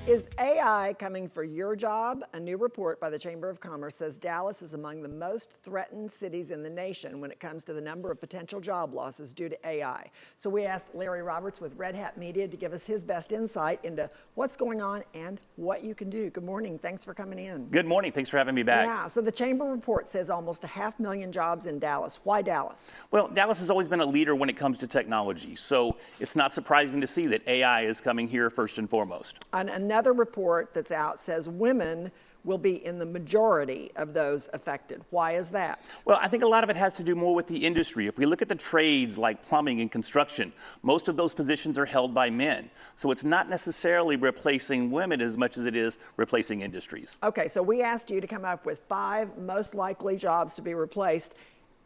Is AI coming for your job? A new report by the Chamber of Commerce says Dallas is among the most threatened cities in the nation when it comes to the number of potential job losses due to AI. So we asked Larry Roberts with Red Hat Media to give us his best insight into what's going on and what you can do. Good morning. Thanks for coming in. Good morning. Thanks for having me back. Yeah, so the Chamber report says almost 500,000 jobs in Dallas. Why Dallas? Well, Dallas has always been a leader when it comes to technology, so it's not surprising to see that AI is coming here first and foremost. And another report that's out says women will be in the majority of those affected. Why is that? Well, I think a lot of it has to do more with the industry. If we look at the trades like plumbing and construction, most of those positions are held by men. So it's not necessarily replacing women as much as it is replacing industries. Okay, so we asked you to come up with 5 most likely jobs to be replaced,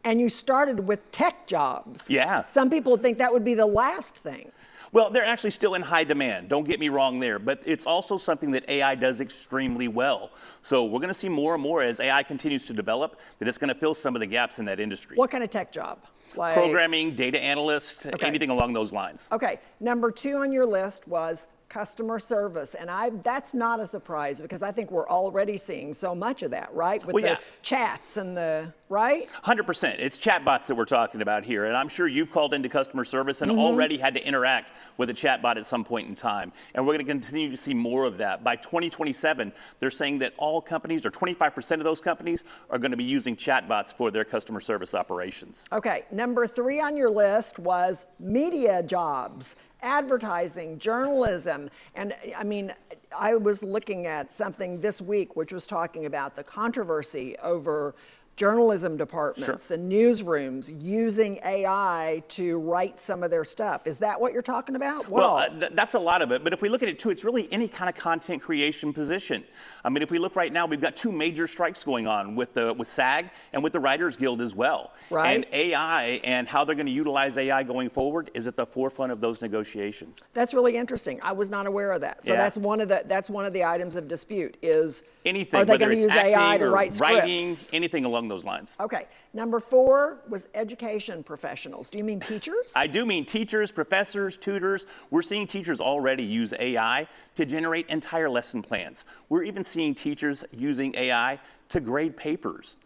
and you started with tech jobs. Yeah. Some people think that would be the last thing. Well, they're actually still in high demand. Don't get me wrong there, but it's also something that AI does extremely well. So we're going to see more and more as AI continues to develop that it's going to fill some of the gaps in that industry. What kind of tech job? Like Programming, data analyst, anything along those lines. Okay, number 2 on your list was customer service, and that's not a surprise because I think we're already seeing so much of that, right? With the chats and the, right? 100%. It's chatbots that we're talking about here, and I'm sure you've called into customer service and already had to interact with a chatbot at some point in time, and we're going to continue to see more of that. By 2027, they're saying that all companies, or 25% of those companies, are going to be using chatbots for their customer service operations. Okay, number 3 on your list was media jobs. Advertising, journalism, and I mean, I was looking at something this week which was talking about the controversy over journalism departments and newsrooms using AI to write some of their stuff. Is that what you're talking about? That's a lot of it, but if we look at it too, it's really any kind of content creation position. I mean, if we look right now, we've got 2 major strikes going on with SAG and with the Writers Guild as well. Right. And AI and how they're going to utilize AI going forward is at the forefront of those negotiations. That's really interesting. I was not aware of that. So that's one of the items of dispute is anything. Are they going to use AI AI to write writing, scripts? anything along those lines. Okay. Number 4 was education professionals. Do you mean teachers? I do mean teachers, professors, tutors. We're seeing teachers already use AI to generate entire lesson plans. We're even seeing teachers using AI to grade papers.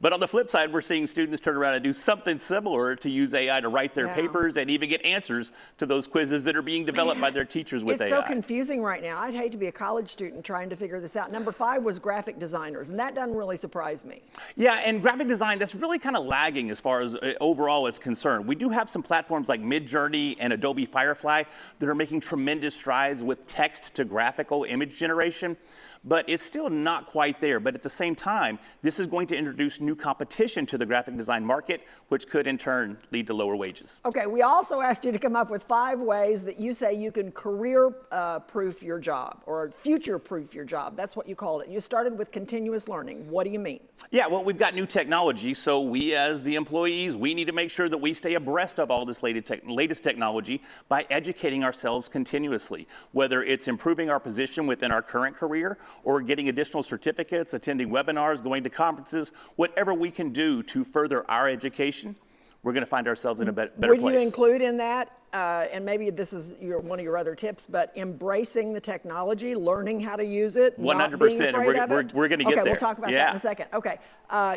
But on the flip side, we're seeing students turn around and do something similar to use AI to write their papers and even get answers to those quizzes that are being developed by their teachers with AI. It's so confusing right now. I'd hate to be a college student trying to figure this out. Number 5 was graphic designers, and that doesn't really surprise me. Yeah, and graphic design, that's really kind of lagging as far as overall is concerned. We do have some platforms like Midjourney and Adobe Firefly that are making tremendous strides with text to graphical image generation. But it's still not quite there. But at the same time, this is going to introduce new competition to the graphic design market, which could in turn lead to lower wages. Okay, we also asked you to come up with 5 ways that you say you can career-proof your job or future-proof your job. That's what you called it. You started with continuous learning. What do you mean? Yeah, well, we've got new technology, so we as the employees, we need to make sure that we stay abreast of all this latest technology by educating ourselves continuously, whether it's improving our position within our current career or getting additional certificates, attending webinars, going to conferences, whatever we can do to further our education, we're going to find ourselves in a better place. Would you include in that, and maybe this is one of your other tips, but embracing the technology, learning how to use it, 100%, not being afraid of it? We're going to get there. Okay, we'll talk about that in a second. Okay,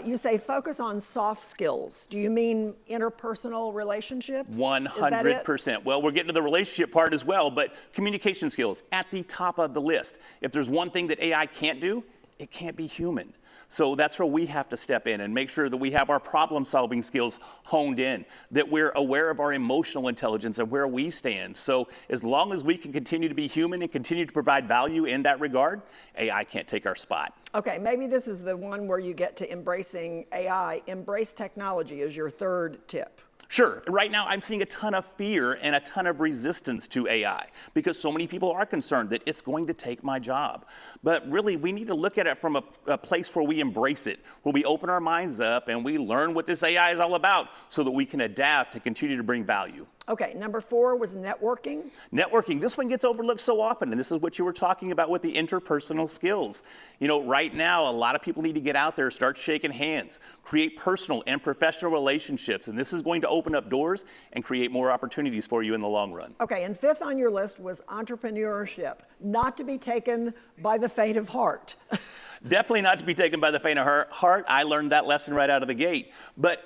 you say focus on soft skills. Do you mean interpersonal relationships? 100%. Well, we're getting to the relationship part as well, but communication skills at the top of the list. If there's one thing that AI can't do, it can't be human. So that's where we have to step in and make sure that we have our problem-solving skills honed in, that we're aware of our emotional intelligence and where we stand. So as long as we can continue to be human and continue to provide value in that regard, AI can't take our spot. Okay, maybe this is the one where you get to embracing AI. Embrace technology is your 3rd tip. Sure. Right now, I'm seeing a ton of fear and a ton of resistance to AI because so many people are concerned that it's going to take my job. But really, we need to look at it from a place where we embrace it, where we open our minds up and we learn what this AI is all about so that we can adapt and continue to bring value. Okay, number 4 was networking. Networking, this one gets overlooked so often, and this is what you were talking about with the interpersonal skills. You know, right now, a lot of people need to get out there, start shaking hands, create personal and professional relationships, and this is going to open up doors and create more opportunities for you in the long run. Okay, and 5th on your list was entrepreneurship, not to be taken by the faint of heart. Definitely not to be taken by the faint of heart. I learned that lesson right out of the gate.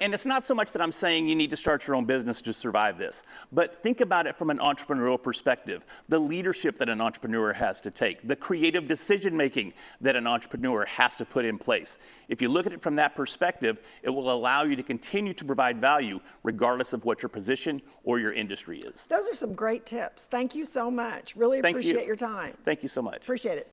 And it's not so much that I'm saying you need to start your own business to survive this, but think about it from an entrepreneurial perspective. The leadership that an entrepreneur has to take, the creative decision making that an entrepreneur has to put in place. If you look at it from that perspective, it will allow you to continue to provide value regardless of what your position or your industry is. Those are some great tips. Thank you so much. Really Thank you. appreciate your time. Thank you so much. Appreciate it.